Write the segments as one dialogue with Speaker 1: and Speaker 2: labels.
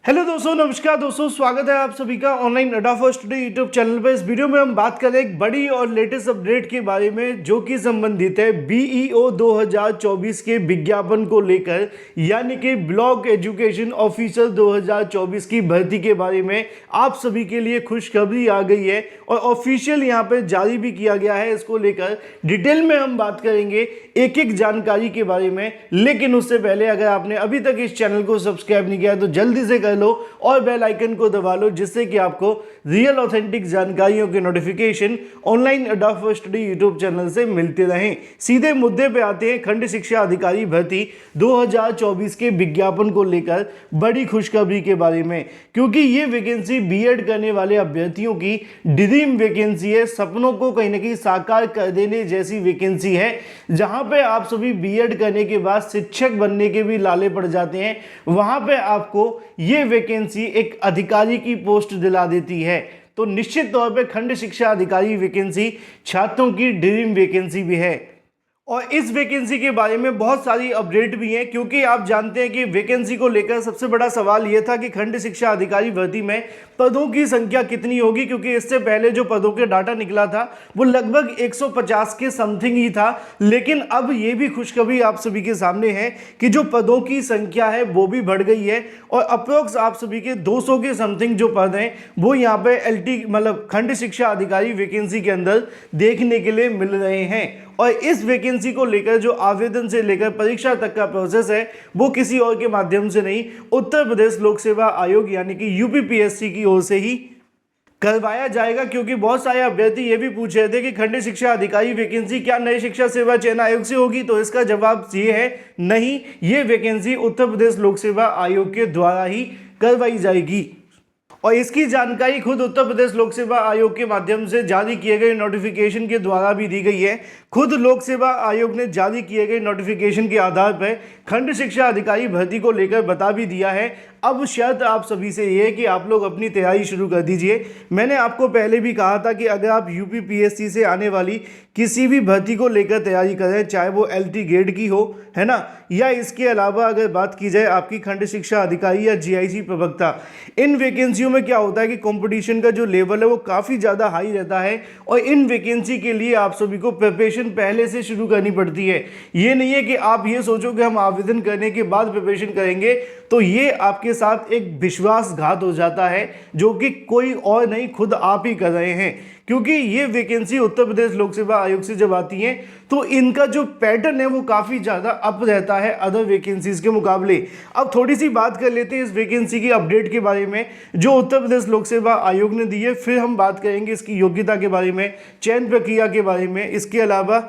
Speaker 1: Hello दोस्तों, नमस्कार दोस्तों, स्वागत है आप सभी का ऑनलाइन अड्डा फॉर स्टडी यूट्यूब चैनल पर। इस वीडियो में हम बात करें एक बड़ी और लेटेस्ट अपडेट के बारे में जो कि संबंधित है बीईओ 2024 के विज्ञापन को लेकर, यानी कि ब्लॉक एजुकेशन ऑफिसर 2024 की भर्ती के बारे में आप सभी के लिए खुशखबरी आ गई है और ऑफिशियल यहाँ पे जारी भी किया गया है। इसको लेकर डिटेल में हम बात करेंगे एक एक जानकारी के बारे में, लेकिन उससे पहले अगर आपने अभी तक इस चैनल को सब्सक्राइब नहीं किया तो जल्दी से लो और बेल आइकन को दबा लो, जिससे कि आपको रियल ऑथेंटिक जानकारियों के नोटिफिकेशन ऑनलाइन अड्डा फॉर स्टडी यूट्यूब चैनल से मिलते रहें। सीधे मुद्दे पे आते हैं। खंड शिक्षा अधिकारी भर्ती 2024 के विज्ञापन को लेकर बड़ी खुशखबरी के बारे में, क्योंकि ये वैकेंसी बीएड करने वाले अभ्यर्थियों की ड्रीम वैकेंसी है। सपनों को कहीं ना कहीं साकार कर देने जैसी वैकेंसी है, जहां पे आप सभी बीएड करने के बाद शिक्षक बनने के भी लाले पड़ जाते हैं। वहां पे आपको ये वैकेंसी एक अधिकारी की पोस्ट दिला देती है। तो निश्चित तौर पे खंड शिक्षा अधिकारी वैकेंसी छात्रों की ड्रीम वैकेंसी भी है और इस वैकेंसी के बारे में बहुत सारी अपडेट भी हैं, क्योंकि आप जानते हैं कि वैकेंसी को लेकर सबसे बड़ा सवाल यह था कि खंड शिक्षा अधिकारी भर्ती में पदों की संख्या कितनी होगी, क्योंकि इससे पहले जो पदों के डाटा निकला था वो लगभग 150 के समथिंग ही था। लेकिन अब ये भी खुशखबरी आप सभी के सामने है कि जो पदों की संख्या है वो भी बढ़ गई है और अप्रोक्स आप सभी के 200 के समथिंग जो पद हैं वो यहाँ पे एलटी मतलब खंड शिक्षा अधिकारी वैकेंसी के अंदर देखने के लिए मिल रहे हैं। और इस वैकेंसी को लेकर जो आवेदन से लेकर परीक्षा तक का प्रोसेस है वो किसी और के माध्यम से नहीं, उत्तर प्रदेश लोक सेवा आयोग यानी कि यूपीपीएससी की ओर से ही करवाया जाएगा। क्योंकि बहुत सारे अभ्यर्थी ये भी पूछ रहे थे कि खंड शिक्षा अधिकारी वैकेंसी क्या नए शिक्षा सेवा चयन आयोग से होगी, तो इसका जवाब ये है नहीं, ये वैकेंसी उत्तर प्रदेश लोक सेवा आयोग के द्वारा ही करवाई जाएगी। और इसकी जानकारी खुद उत्तर प्रदेश लोक सेवा आयोग के माध्यम से जारी किए गए नोटिफिकेशन के द्वारा भी दी गई है। खुद लोक सेवा आयोग ने जारी किए गए नोटिफिकेशन के आधार पर खंड शिक्षा अधिकारी भर्ती को लेकर बता भी दिया है। अब शर्त आप सभी से ये है कि आप लोग अपनी तैयारी शुरू कर दीजिए। मैंने आपको पहले भी कहा था कि अगर आप यूपीपीएससी से आने वाली किसी भी भर्ती को लेकर तैयारी कर रहे हैं, चाहे वो एलटी ग्रेड की हो, है ना, या इसके अलावा अगर बात की जाए आपकी खंड शिक्षा अधिकारी या जीआईसी प्रवक्ता, इन वैकेंसियों में क्या होता है कि कंपटीशन का जो लेवल है वो काफ़ी ज़्यादा हाई रहता है और इन वैकेंसी के लिए आप सभी को प्रिपरेशन पहले से शुरू करनी पड़ती है। ये नहीं है कि आप ये सोचो कि हम आवेदन करने के बाद प्रिपरेशन करेंगे, तो ये आपके साथ एक विश्वासघात हो जाता है जो कि कोई और नहीं, खुद आप ही कर रहे हैं। क्योंकि ये वैकेंसी उत्तर प्रदेश लोक सेवा आयोग से जब आती है तो इनका जो पैटर्न है वो काफ़ी ज़्यादा अप रहता है अदर वैकेंसीज के मुकाबले। अब थोड़ी सी बात कर लेते हैं इस वैकेंसी की अपडेट के बारे में जो उत्तर प्रदेश लोक सेवा आयोग ने दी है, फिर हम बात करेंगे इसकी योग्यता के बारे में, चयन प्रक्रिया के बारे में, इसके अलावा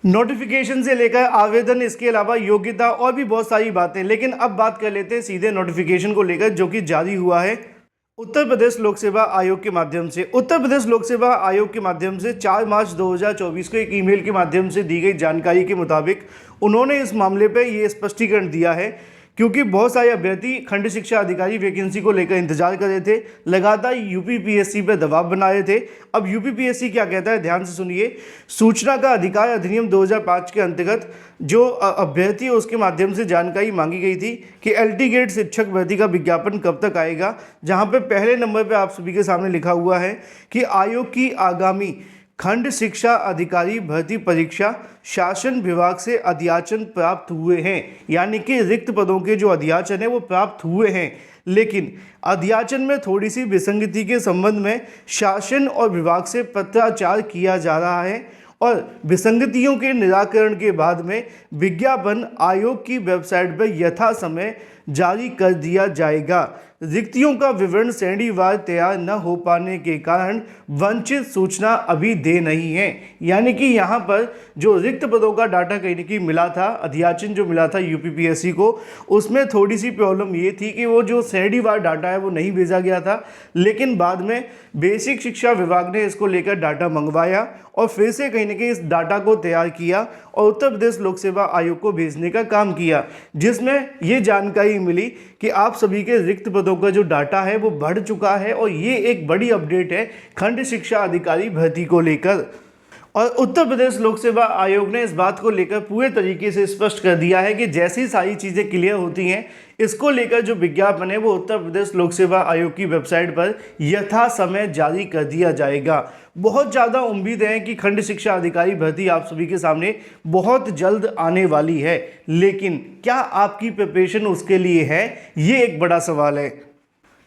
Speaker 1: नोटिफिकेशन से लेकर आवेदन, इसके अलावा योग्यता और भी बहुत सारी बातें। लेकिन अब बात कर लेते हैं सीधे नोटिफिकेशन को लेकर जो कि जारी हुआ है उत्तर प्रदेश लोक सेवा आयोग के माध्यम से। उत्तर प्रदेश लोक सेवा आयोग के माध्यम से 4 मार्च 2024 को एक ईमेल के माध्यम से दी गई जानकारी के मुताबिक उन्होंने इस मामले पर यह स्पष्टीकरण दिया है, क्योंकि बहुत सारे अभ्यर्थी खंड शिक्षा अधिकारी वैकेंसी को लेकर इंतजार कर रहे थे, लगातार यूपीपीएससी पर दबाव बना रहे थे। अब यूपीपीएससी क्या कहता है, ध्यान से सुनिए। सूचना का अधिकार अधिनियम 2005 के अंतर्गत जो अभ्यर्थी है उसके माध्यम से जानकारी मांगी गई थी कि एलटी ग्रेड शिक्षक भर्ती का विज्ञापन कब तक आएगा, जहां पे पहले नंबर पे आप सभी के सामने लिखा हुआ है कि आयोग की आगामी खंड शिक्षा अधिकारी भर्ती परीक्षा शासन विभाग से अध्याचन प्राप्त हुए हैं, यानी कि रिक्त पदों के जो अध्याचन है वो प्राप्त हुए हैं, लेकिन अध्याचन में थोड़ी सी विसंगति के संबंध में शासन और विभाग से पत्राचार किया जा रहा है और विसंगतियों के निराकरण के बाद में विज्ञापन आयोग की वेबसाइट पर यथा समय जारी कर दिया जाएगा। रिक्तियों का विवरण श्रेणीवार तैयार न हो पाने के कारण वंचित सूचना अभी दे नहीं है। यानी कि यहाँ पर जो रिक्त पदों का डाटा कहीं ना कहीं मिला था, अध्याचन जो मिला था यूपीपीएससी को, उसमें थोड़ी सी प्रॉब्लम ये थी कि वो जो श्रेणीवार डाटा है वो नहीं भेजा गया था। लेकिन बाद में बेसिक शिक्षा विभाग ने इसको लेकर डाटा मंगवाया और फिर से कहीं ना कहीं इस डाटा को तैयार किया और उत्तर प्रदेश लोक सेवा आयोग को भेजने का काम किया, जिसमें ये जानकारी मिली कि आप सभी के रिक्त पदों का जो डाटा है वो बढ़ चुका है और ये एक बड़ी अपडेट है खंड शिक्षा अधिकारी भर्ती को लेकर। और उत्तर प्रदेश लोक सेवा आयोग ने इस बात को लेकर पूरे तरीके से स्पष्ट कर दिया है कि जैसी सारी चीज़ें क्लियर होती हैं, इसको लेकर जो विज्ञापन है वो उत्तर प्रदेश लोक सेवा आयोग की वेबसाइट पर यथा समय जारी कर दिया जाएगा। बहुत ज़्यादा उम्मीद है कि खंड शिक्षा अधिकारी भर्ती आप सभी के सामने बहुत जल्द आने वाली है, लेकिन क्या आपकी प्रिपरेशन उसके लिए है, ये एक बड़ा सवाल है।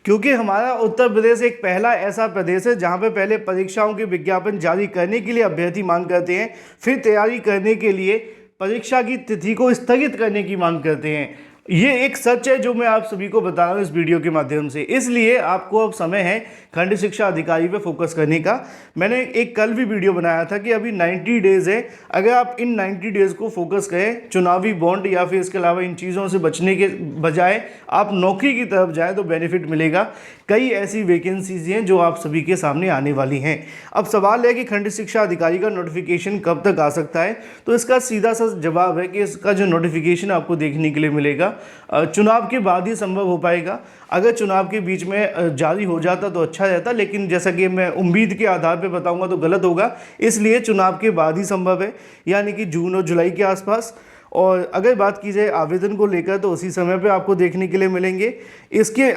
Speaker 1: क्योंकि हमारा उत्तर प्रदेश एक पहला ऐसा प्रदेश है जहां पे पहले परीक्षाओं के विज्ञापन जारी करने के लिए अभ्यर्थी मांग करते हैं, फिर तैयारी करने के लिए परीक्षा की तिथि को स्थगित करने की मांग करते हैं। ये एक सच है जो मैं आप सभी को बता रहा हूँ इस वीडियो के माध्यम से। इसलिए आपको अब समय है खंड शिक्षा अधिकारी पे फोकस करने का। मैंने एक कल भी वीडियो बनाया था कि अभी 90 डेज़ है, अगर आप इन 90 डेज़ को फोकस करें, चुनावी बॉन्ड या फिर इसके अलावा इन चीज़ों से बचने के बजाय आप नौकरी की तरफ जाएँ तो बेनिफिट मिलेगा। कई ऐसी वैकेंसीज हैं जो आप सभी के सामने आने वाली हैं। अब सवाल है कि खंड शिक्षा अधिकारी का नोटिफिकेशन कब तक आ सकता है, तो इसका सीधा सा जवाब है कि इसका जो नोटिफिकेशन आपको देखने के लिए मिलेगा चुनाव के बाद ही संभव हो पाएगा। अगर चुनाव के बीच में जारी हो जाता तो अच्छा रहता, लेकिन जैसा कि मैं उम्मीद के आधार पर बताऊंगा तो गलत होगा, इसलिए चुनाव के बाद ही संभव है, यानी कि जून और जुलाई के आसपास। और अगर बात की जाए आवेदन को लेकर तो उसी समय पे आपको देखने के लिए मिलेंगे। इसके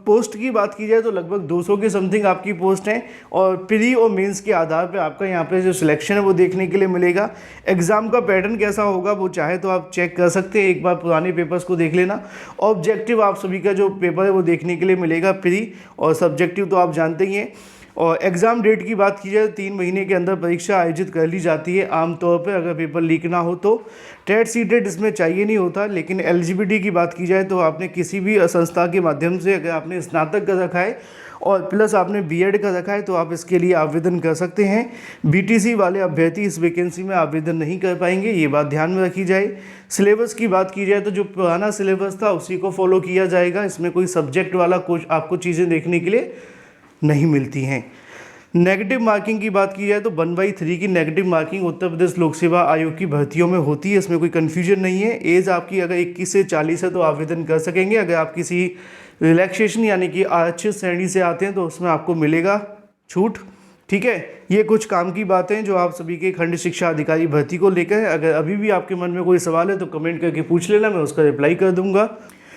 Speaker 1: पोस्ट की बात की जाए तो लगभग 200 के समथिंग आपकी पोस्ट हैं, और प्री और मेंस के आधार पे आपका यहाँ पे जो सिलेक्शन है वो देखने के लिए मिलेगा। एग्ज़ाम का पैटर्न कैसा होगा वो चाहे तो आप चेक कर सकते हैं, एक बार पुराने पेपर्स को देख लेना। ऑब्जेक्टिव आप सभी का जो पेपर है वो देखने के लिए मिलेगा प्री, और सब्जेक्टिव तो आप जानते ही हैं। और एग्ज़ाम डेट की बात की जाए 3 महीने के अंदर परीक्षा आयोजित कर ली जाती है आमतौर पर, अगर पेपर लीक ना हो तो। टेट सीटेट इसमें चाहिए नहीं होता, लेकिन एलिजिबिलिटी की बात की जाए तो आपने किसी भी संस्था के माध्यम से अगर आपने स्नातक कर रखा है और प्लस आपने बीएड कर रखा है तो आप इसके लिए आवेदन कर सकते हैं। बीटीसी वाले अभ्यर्थी इस वैकेंसी में आवेदन नहीं कर पाएंगे, ये बात ध्यान में रखी जाए। सिलेबस की बात की जाए तो जो पुराना सिलेबस था उसी को फॉलो किया जाएगा, इसमें कोई सब्जेक्ट वाला कुछ आपको चीज़ें देखने के लिए नहीं मिलती हैं। नेगेटिव मार्किंग की बात की जाए तो 1/3 की नेगेटिव मार्किंग उत्तर प्रदेश लोक सेवा आयोग की भर्तियों में होती है, इसमें कोई कन्फ्यूजन नहीं है। एज आपकी अगर 21 से 40 है तो आवेदन कर सकेंगे। अगर आप किसी रिलैक्सेशन यानी कि आरक्षित श्रेणी से आते हैं तो उसमें आपको मिलेगा छूट। ठीक है, ये कुछ काम की बातें जो आप सभी के खंड शिक्षा अधिकारी भर्ती को लेकर है। अगर अभी भी आपके मन में कोई सवाल है तो कमेंट करके पूछ लेना, मैं उसका रिप्लाई कर दूंगा।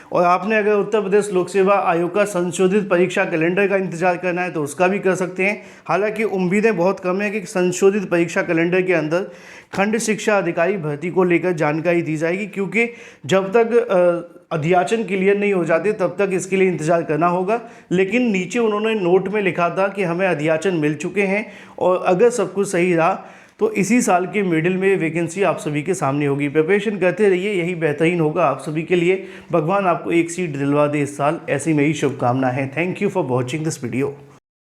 Speaker 1: और आपने अगर उत्तर प्रदेश लोक सेवा आयोग का संशोधित परीक्षा कैलेंडर का इंतजार करना है तो उसका भी कर सकते हैं। हालांकि उम्मीदें बहुत कम है कि संशोधित परीक्षा कैलेंडर के अंदर खंड शिक्षा अधिकारी भर्ती को लेकर जानकारी दी जाएगी, क्योंकि जब तक अध्याचन क्लियर नहीं हो जाते तब तक इसके लिए इंतजार करना होगा। लेकिन नीचे उन्होंने नोट में लिखा था कि हमें अध्याचन मिल चुके हैं, और अगर सब कुछ सही रहा तो इसी साल के मिडिल में वैकेंसी आप सभी के सामने होगी। प्रिपरेशन करते रहिए, यही बेहतरीन होगा आप सभी के लिए। भगवान आपको एक सीट दिलवा दे इस साल, ऐसी मेरी शुभकामना है। Thank you for watching this video.